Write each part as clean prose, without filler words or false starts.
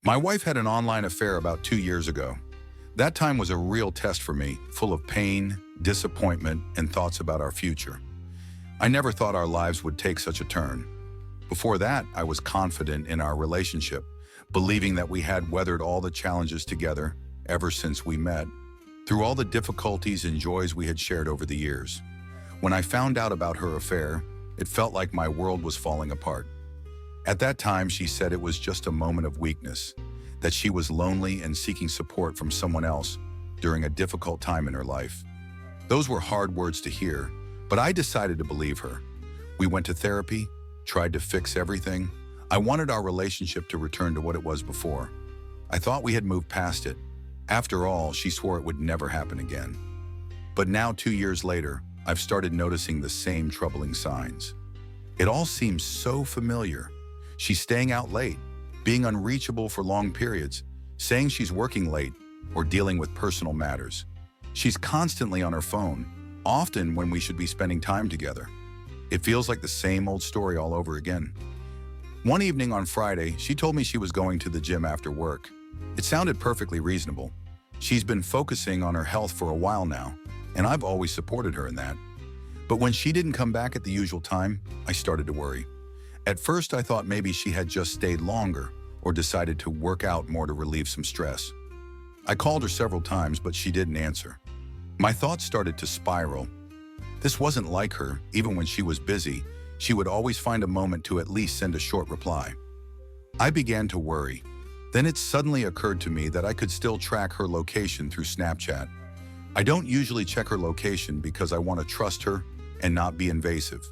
My wife had an online affair about 2 years ago. That time was a real test for me, full of pain, disappointment, and thoughts about our future. I never thought our lives would take such a turn. Before that, I was confident in our relationship, believing that we had weathered all the challenges together ever since we met, through all the difficulties and joys we had shared over the years. When I found out about her affair, it felt like my world was falling apart. At that time, she said it was just a moment of weakness, that she was lonely and seeking support from someone else during a difficult time in her life. Those were hard words to hear, but I decided to believe her. We went to therapy, tried to fix everything. I wanted our relationship to return to what it was before. I thought we had moved past it. After all, she swore it would never happen again. But now, 2 years later, I've started noticing the same troubling signs. It all seems so familiar. She's staying out late, being unreachable for long periods, saying she's working late, or dealing with personal matters. She's constantly on her phone, often when we should be spending time together. It feels like the same old story all over again. One evening on Friday, she told me she was going to the gym after work. It sounded perfectly reasonable. She's been focusing on her health for a while now, and I've always supported her in that. But when she didn't come back at the usual time, I started to worry. At first, I thought maybe she had just stayed longer or decided to work out more to relieve some stress. I called her several times, but she didn't answer. My thoughts started to spiral. This wasn't like her. Even when she was busy, she would always find a moment to at least send a short reply. I began to worry. Then it suddenly occurred to me that I could still track her location through Snapchat. I don't usually check her location because I want to trust her and not be invasive.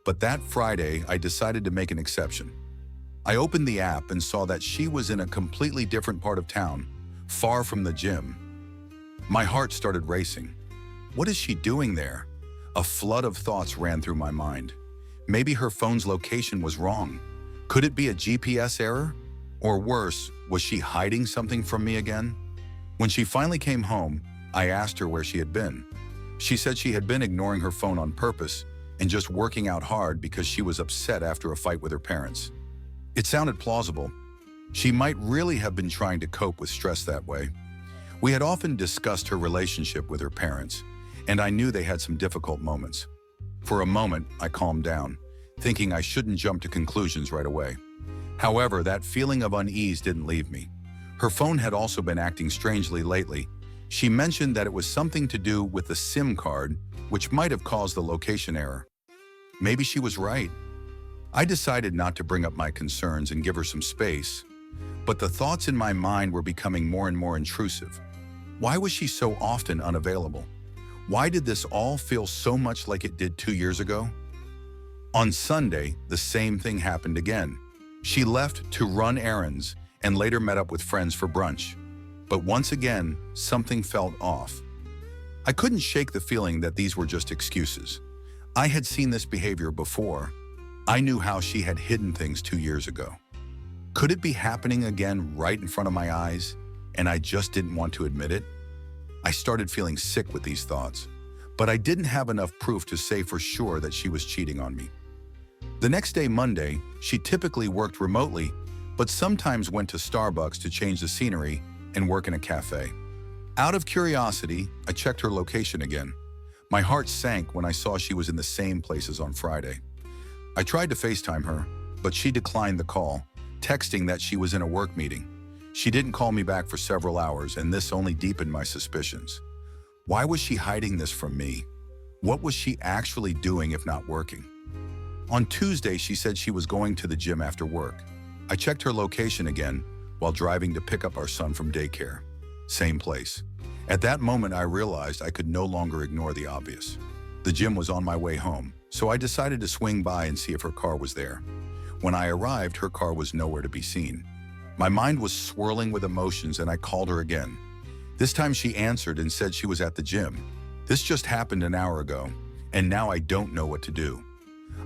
But that Friday, I decided to make an exception. I opened the app and saw that she was in a completely different part of town, far from the gym. My heart started racing. What is she doing there? A flood of thoughts ran through my mind. Maybe her phone's location was wrong. Could it be a GPS error? Or worse, was she hiding something from me again? When she finally came home, I asked her where she had been. She said she had been ignoring her phone on purpose and just working out hard because she was upset after a fight with her parents. It sounded plausible. She might really have been trying to cope with stress that way. We had often discussed her relationship with her parents, and I knew they had some difficult moments. For a moment, I calmed down, thinking I shouldn't jump to conclusions right away. However, that feeling of unease didn't leave me. Her phone had also been acting strangely lately. She mentioned that it was something to do with the SIM card, which might have caused the location error. Maybe she was right. I decided not to bring up my concerns and give her some space, but the thoughts in my mind were becoming more and more intrusive. Why was she so often unavailable? Why did this all feel so much like it did 2 years ago? On Sunday, the same thing happened again. She left to run errands and later met up with friends for brunch. But once again, something felt off. I couldn't shake the feeling that these were just excuses. I had seen this behavior before. I knew how she had hidden things 2 years ago. Could it be happening again right in front of my eyes, and I just didn't want to admit it? I started feeling sick with these thoughts, but I didn't have enough proof to say for sure that she was cheating on me. The next day, Monday, she typically worked remotely, but sometimes went to Starbucks to change the scenery and work in a cafe. Out of curiosity, I checked her location again. My heart sank when I saw she was in the same place as on Friday. I tried to FaceTime her, but she declined the call, texting that she was in a work meeting. She didn't call me back for several hours, and this only deepened my suspicions. Why was she hiding this from me? What was she actually doing if not working? On Tuesday, she said she was going to the gym after work. I checked her location again while driving to pick up our son from daycare. Same place. At that moment, I realized I could no longer ignore the obvious. The gym was on my way home, so I decided to swing by and see if her car was there. When I arrived, her car was nowhere to be seen. My mind was swirling with emotions, and I called her again. This time she answered and said she was at the gym. This just happened an hour ago, and now I don't know what to do.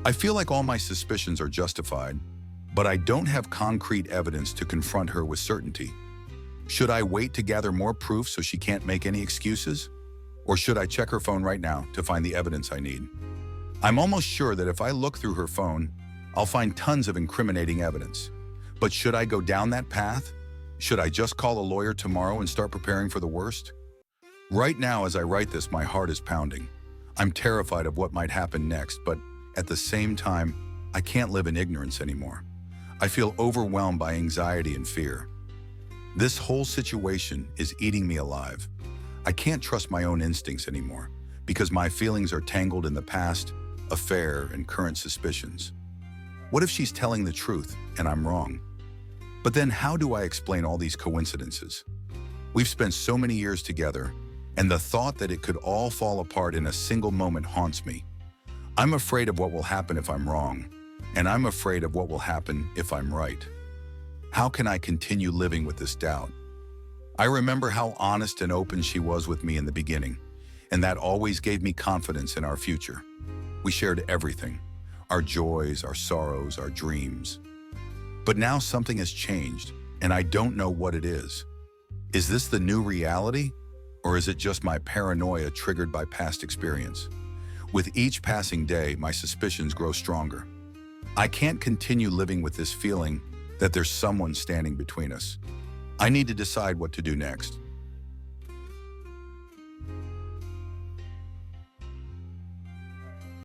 I feel like all my suspicions are justified, but I don't have concrete evidence to confront her with certainty. Should I wait to gather more proof so she can't make any excuses? Or should I check her phone right now to find the evidence I need? I'm almost sure that if I look through her phone, I'll find tons of incriminating evidence. But should I go down that path? Should I just call a lawyer tomorrow and start preparing for the worst? Right now, as I write this, my heart is pounding. I'm terrified of what might happen next, but at the same time, I can't live in ignorance anymore. I feel overwhelmed by anxiety and fear. This whole situation is eating me alive. I can't trust my own instincts anymore because my feelings are tangled in the past, affair, and current suspicions. What if she's telling the truth and I'm wrong? But then how do I explain all these coincidences? We've spent so many years together, and the thought that it could all fall apart in a single moment haunts me. I'm afraid of what will happen if I'm wrong, and I'm afraid of what will happen if I'm right. How can I continue living with this doubt? I remember how honest and open she was with me in the beginning, and that always gave me confidence in our future. We shared everything, our joys, our sorrows, our dreams. But now something has changed, and I don't know what it is. Is this the new reality, or is it just my paranoia triggered by past experience? With each passing day, my suspicions grow stronger. I can't continue living with this feeling that there's someone standing between us. I need to decide what to do next.